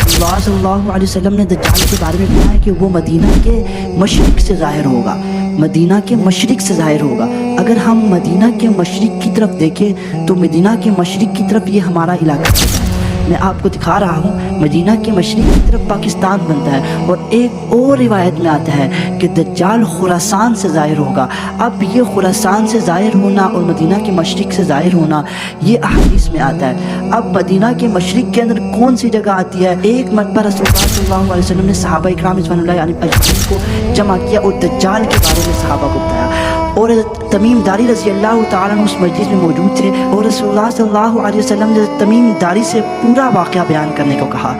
اللہ صلی اللہ علیہ وسلم نے دجال کے بارے میں کہا ہے کہ وہ مدینہ کے مشرق سے ظاہر ہوگا، مدینہ کے مشرق سے ظاہر ہوگا۔ اگر ہم مدینہ کے مشرق کی طرف دیکھیں تو مدینہ کے مشرق کی طرف یہ ہمارا علاقہ ہے۔ میں آپ کو دکھا رہا ہوں مدینہ کے مشرق کی طرف پاکستان بنتا ہے، اور ایک اور روایت میں آتا ہے کہ دجال خراسان سے ظاہر ہوگا۔ اب یہ خراسان سے ظاہر ہونا اور مدینہ کے مشرق سے ظاہر ہونا یہ احادیث میں آتا ہے۔ اب مدینہ کے مشرق کے اندر کون سی جگہ آتی ہے؟ ایک مرتبہ رسول اللہ صلی اللہ علیہ وسلم نے صحابہ اکرام رضوان اللہ علیہم اجمعین کو جمع کیا اور دجال کے بارے میں صحابہ کو بتایا، اور تمیم داری رضی اللہ تعالیٰ عنہ اس مجلس میں موجود تھے، اور رسول اللہ صلی اللہ علیہ وسلم نے تمیم داری سے پورا واقعہ بیان کرنے کو کہا۔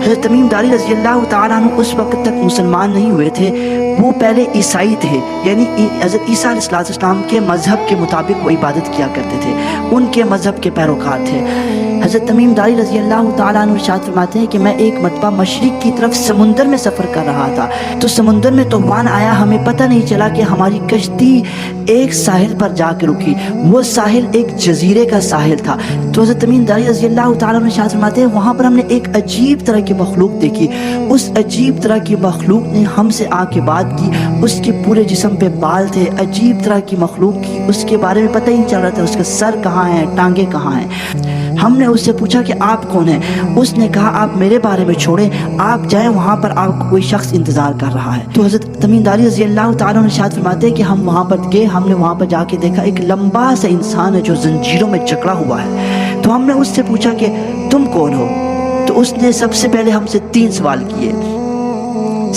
حضرت تمیم داری رضی اللہ تعالیٰ عنہ اس وقت تک مسلمان نہیں ہوئے تھے، وہ پہلے عیسائی تھے، یعنی حضرت عیسیٰ علیہ السلام کے مذہب کے مطابق وہ عبادت کیا کرتے تھے، ان کے مذہب کے پیروکار تھے۔ حضرت تمیم داری رضی اللہ تعالیٰ عنہ ارشاد فرماتے ہیں کہ میں ایک مرتبہ مشرق کی طرف سمندر میں سفر کر رہا تھا، تو سمندر میں طوفان آیا، ہمیں پتہ نہیں چلا کہ ہماری کشتی ایک ساحل پر جا کے رکی، وہ ساحل ایک جزیرے کا ساحل تھا۔ تو حضرت تمیم داری رضی اللہ تعالیٰ عنہ ارشاد فرماتے ہیں وہاں پر ہم نے ایک عجیب طرح کی مخلوق دیکھی، اس عجیب طرح کی مخلوق نے ہم سے آ کے بات کی، اس کے پورے جسم پہ بال تھے، عجیب طرح کی مخلوق کی، اس کے بارے میں پتہ ہی نہیں چل رہا تھا اس کا سر کہاں ہے، ٹانگیں کہاں ہیں۔ ہم نے اس سے پوچھا کہ آپ کون ہیں؟ اس نے کہا آپ میرے بارے میں چھوڑیں، آپ جائیں، وہاں پر آپ کو کوئی شخص انتظار کر رہا ہے۔ تو حضرت تمیم داری رضی اللہ تعالیٰ عنہ ارشاد فرماتے ہیں کہ ہم وہاں پر گئے، ہم نے وہاں پر جا کے دیکھا ایک لمبا سا انسان ہے جو زنجیروں میں جکڑا ہوا ہے۔ تو ہم نے اس سے پوچھا کہ تم کون ہو؟ تو اس نے سب سے پہلے ہم سے 3 سوال کیے۔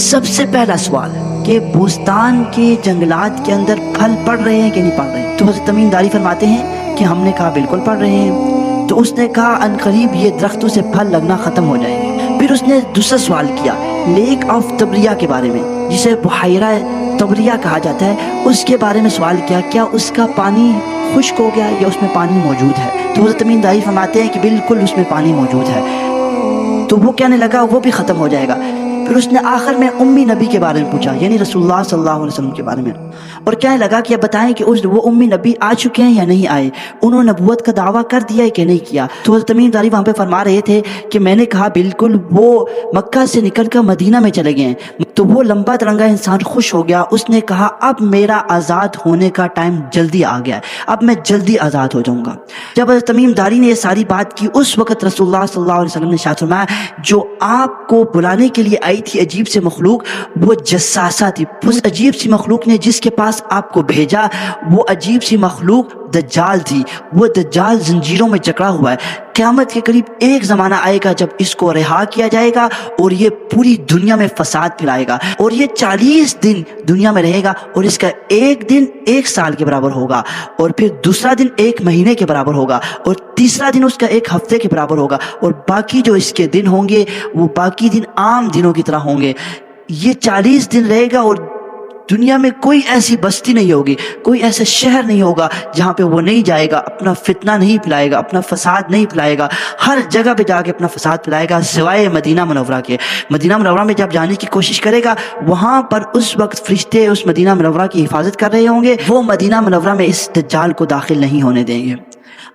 سب سے پہلا سوال کہ بوستان کے جنگلات کے اندر پھل پڑ رہے ہیں کہ نہیں پڑ رہے؟ تو حضرت تمیم داری فرماتے ہیں کہ ہم نے کہا بالکل پڑ رہے ہیں۔ تو اس نے کہا ان قریب یہ درختوں سے پھل لگنا ختم ہو جائیں گے۔ پھر اس نے دوسرا سوال کیا لیک آف تبریہ کے بارے میں، جسے بحیرہ تبریہ کہا جاتا ہے، اس کے بارے میں سوال کیا، کیا اس کا پانی خشک ہو گیا یا اس میں پانی موجود ہے؟ تو حضرت تمیم داری فرماتے ہیں کہ بالکل اس میں پانی موجود ہے۔ تو وہ کہنے لگا وہ بھی ختم ہو جائے گا۔ پھر اس نے آخر میں امی نبی کے بارے میں پوچھا، یعنی رسول اللہ صلی اللہ علیہ وسلم کے بارے میں، اور کہنے لگا کہ بتائیں کہ وہ امی نبی آ چکے ہیں یا نہیں آئے، انہوں نے نبوت کا دعویٰ کر دیا ہے کہ نہیں کیا؟ تو حضرت تمیم داری وہاں پہ فرما رہے تھے کہ میں نے کہا بالکل وہ مکہ سے نکل کر مدینہ میں چلے گئے ہیں۔ تو وہ لمبا ترنگا انسان خوش ہو گیا، اس نے کہا اب میرا آزاد ہونے کا ٹائم جلدی آ گیا ہے، اب میں جلدی آزاد ہو جاؤں گا۔ جب حضرت تمیم داری نے یہ ساری بات کی، اس وقت رسول اللہ صلی اللہ علیہ وسلم نے ارشاد فرمایا جو آپ کو بلانے کے لیے آئی تھی عجیب سے مخلوق، وہ جساسہ تھی۔ اس عجیب سی مخلوق نے جس کے پاس آپ کو بھیجا، وہ عجیب سی مخلوق دجال تھی۔ وہ دجال زنجیروں میں جکڑا ہوا ہے۔ قیامت کے قریب ایک زمانہ آئے گا جب اس کو رہا کیا جائے گا اور یہ پوری دنیا میں فساد پھیلائے گا، اور یہ 40 دن دنیا میں رہے گا، اور اس کا ایک دن 1 سال کے برابر ہوگا، اور پھر دوسرا دن 1 مہینے کے برابر ہوگا، اور تیسرا دن اس کا 1 ہفتے کے برابر ہوگا، اور باقی جو اس کے دن ہوں گے وہ باقی دن عام دنوں کی طرح ہوں گے۔ یہ 40 دن رہے گا، اور دنیا میں کوئی ایسی بستی نہیں ہوگی، کوئی ایسا شہر نہیں ہوگا جہاں پہ وہ نہیں جائے گا، اپنا فتنہ نہیں پھیلائے گا، اپنا فساد نہیں پھیلائے گا، ہر جگہ پہ جا کے اپنا فساد پھیلائے گا سوائے مدینہ منورہ کے۔ مدینہ منورہ میں جب جانے کی کوشش کرے گا، وہاں پر اس وقت فرشتے اس مدینہ منورہ کی حفاظت کر رہے ہوں گے، وہ مدینہ منورہ میں اس دجال کو داخل نہیں ہونے دیں گے۔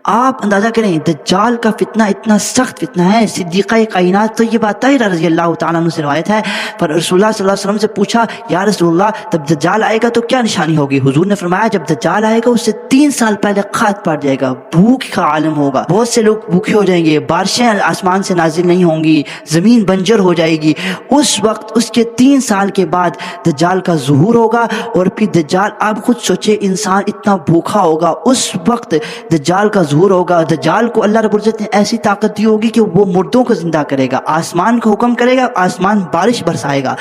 آپ اندازہ کریں دجال کا فتنہ اتنا سخت فتنہ ہے۔ صدیقہ کائنات طیبہ طاہرہ رضی اللہ تعالیٰ عنہ سے روایت ہے، پر رسول اللہ صلی اللہ علیہ وسلم سے پوچھا یا رسول اللہ جب دجال آئے گا تو کیا نشانی ہوگی؟ حضور نے فرمایا جب دجال آئے گا اس سے 3 سال پہلے قحط پڑ جائے گا، بھوک کا عالم ہوگا، بہت سے لوگ بھوکے ہو جائیں گے، بارشیں آسمان سے نازل نہیں ہوں گی، زمین بنجر ہو جائے گی۔ اس وقت اس کے 3 سال کے بعد دجال کا ظہور ہوگا، اور پھر دجال آپ خود سوچے انسان اتنا بھوکا ہوگا، اس وقت دجال کا ظہور ہوگا۔ دجال کو اللہ رب العزت نے ایسی طاقت دی ہوگی کہ وہ مردوں کو زندہ کرے گا، آسمان کو حکم کرے گا، آسمان بارش برسائے گا،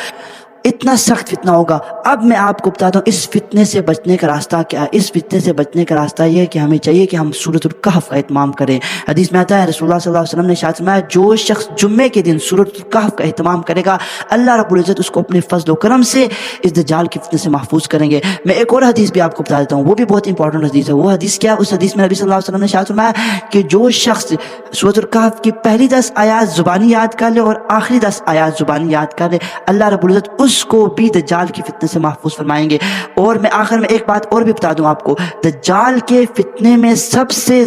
اتنا سخت فتنہ ہوگا۔ اب میں آپ کو بتاتا ہوں اس فتنے سے بچنے کا راستہ کیا ہے۔ اس فتنے سے بچنے کا راستہ یہ ہے کہ ہمیں چاہیے کہ ہم سورۃ الکہف کا اہتمام کریں۔ حدیث میں آتا ہے رسول اللہ صلی اللہ علیہ وسلم نے ارشاد فرمایا جو شخص جمعے کے دن سورۃ الکہف کا اہتمام کرے گا، اللہ رب العزت اس کو اپنے فضل و کرم سے اس دجال کے فتنے سے محفوظ کریں گے۔ میں ایک اور حدیث بھی آپ کو بتا دیتا ہوں، وہ بھی بہت امپورٹنٹ حدیث ہے۔ وہ حدیث کیا ہے؟ اس حدیث میں نبی صلی اللہ علیہ وسلم نے ارشاد فرمایا کہ جو شخص سورۃ الکہف کی پہلی 10 آیات زبانی یاد کر لے اور آخری 10 آیات زبانی یاد کر لے، اللہ رب العزت اس اس کو بھی دجال کی فتنے سے محفوظ فرمائیں گے۔ اور میں آخر میں ایک بات اور بھی بتا دوں آپ کو، دجال کے فتنے میں سب سے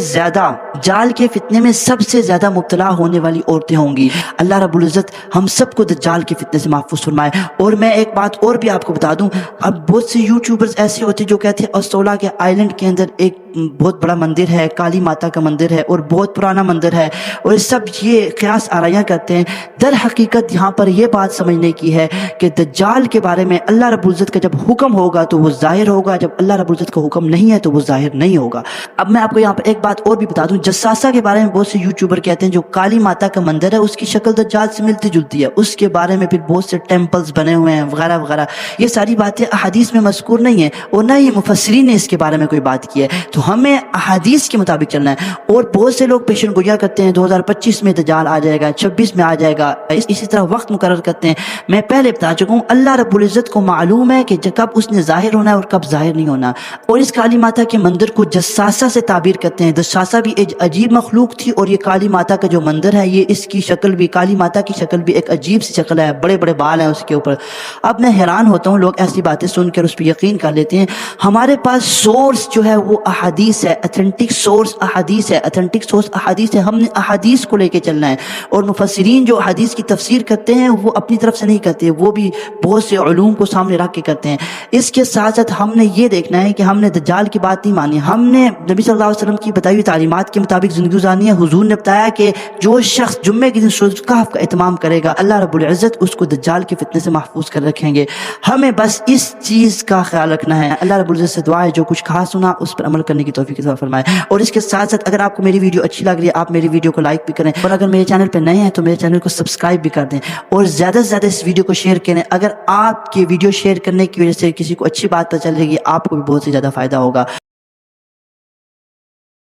زیادہ مبتلا ہونے والی عورتیں ہوں گی۔ اللہ رب العزت ہم سب کو دجال کے فتنے سے محفوظ فرمائے۔ اور میں ایک بات اور بھی آپ کو بتا دوں، اب بہت سے یوٹیوبرز ایسے ہوتے جو کہتے ہیں اسولہ کے آئلینڈ کے اندر ایک بہت بڑا مندر ہے، کالی ماتا کا مندر ہے اور بہت پرانا مندر ہے، اور سب یہ قیاس آرائیاں کرتے ہیں۔ در حقیقت یہاں پر یہ بات سمجھنے کی ہے کہ دجال کے بارے میں اللہ رب العزت کا جب حکم ہوگا تو وہ ظاہر ہوگا، جب اللہ رب العزت کا حکم نہیں ہے تو وہ ظاہر نہیں ہوگا۔ اب میں آپ کو یہاں پر ایک بات اور بھی بتا دوں، جساسہ کے بارے میں بہت سے یوٹیوبر کہتے ہیں جو کالی ماتا کا مندر ہے اس کی شکل دجال سے ملتی جلتی ہے، اس کے بارے میں پھر بہت سے ٹیمپلز بنے ہوئے ہیں وغیرہ وغیرہ۔ یہ ساری باتیں احادیث میں مذکور نہیں ہیں اور نہ ہی مفسرین نے اس کے بارے میں کوئی بات کی ہے، تو ہمیں احادیث کے مطابق چلنا ہے۔ اور بہت سے لوگ پیشن گوئیاں کرتے ہیں 2025 میں دجال آ جائے گا، 26 میں آ جائے گا، اسی طرح وقت مقرر کرتے ہیں۔ میں پہلے بتا چکا ہوں اللہ رب العزت کو معلوم ہے کہ کب اس نے ظاہر ہونا ہے اور کب ظاہر نہیں ہونا۔ اور اس کالی ماتا کے مندر کو جساسہ سے تعبیر کرتے ہیں۔ جساسہ بھی ایک عجیب مخلوق تھی، اور یہ کالی ماتا کا جو مندر ہے یہ اس کی شکل بھی، کالی ماتا کی شکل بھی ایک عجیب سی شکل ہے، بڑے بڑے بال ہیں اس کے اوپر۔ اب میں حیران ہوتا ہوں لوگ ایسی باتیں سن کر اس پہ یقین کر لیتے ہیں۔ ہمارے پاس سورس جو ہے وہ احادیث ہے، اتھینٹک سورس احادیث ہے، اتھینٹک سورس احادیث ہے، ہم نے احادیث کو لے کے چلنا ہے۔ اور مفسرین جو حدیث کی تفسیر کرتے ہیں وہ اپنی طرف سے نہیں کرتے، وہ بھی بہت سے علوم کو سامنے رکھ کے کرتے ہیں۔ اس کے ساتھ ساتھ ہم نے یہ دیکھنا ہے کہ ہم نے دجال کی بات نہیں مانی، ہم نے نبی صلی اللہ علیہ وسلم کی بتائی ہوئی تعلیمات کے مطابق زندگی گزارنی ہے۔ حضور نے بتایا کہ جو شخص جمعے کے دن سورۃ الکہف کا اہتمام کرے گا اللہ رب العزت اس کو دجال کے فتنے سے محفوظ کر رکھیں گے۔ ہمیں بس اس چیز کا خیال رکھنا ہے۔ اللہ رب العزت سے دعا ہے جو کچھ کہا سنا اس پر عمل کرنے کی توفیق عطا فرمائے۔ اور اس کے ساتھ ساتھ اگر آپ کو میری ویڈیو اچھی لگ رہی ہے آپ میری ویڈیو کو لائک بھی کریں، اور اگر میرے چینل پہ نئے ہیں تو میرے چینل کو سبسکرائب بھی کر دیں، اور زیادہ سے زیادہ اس ویڈیو کو شیئر کریں۔ اگر آپ کے ویڈیو شیئر کرنے کی وجہ سے کسی کو اچھی بات پتہ چلے گی آپ کو بھی بہت سے زیادہ فائدہ ہوگا۔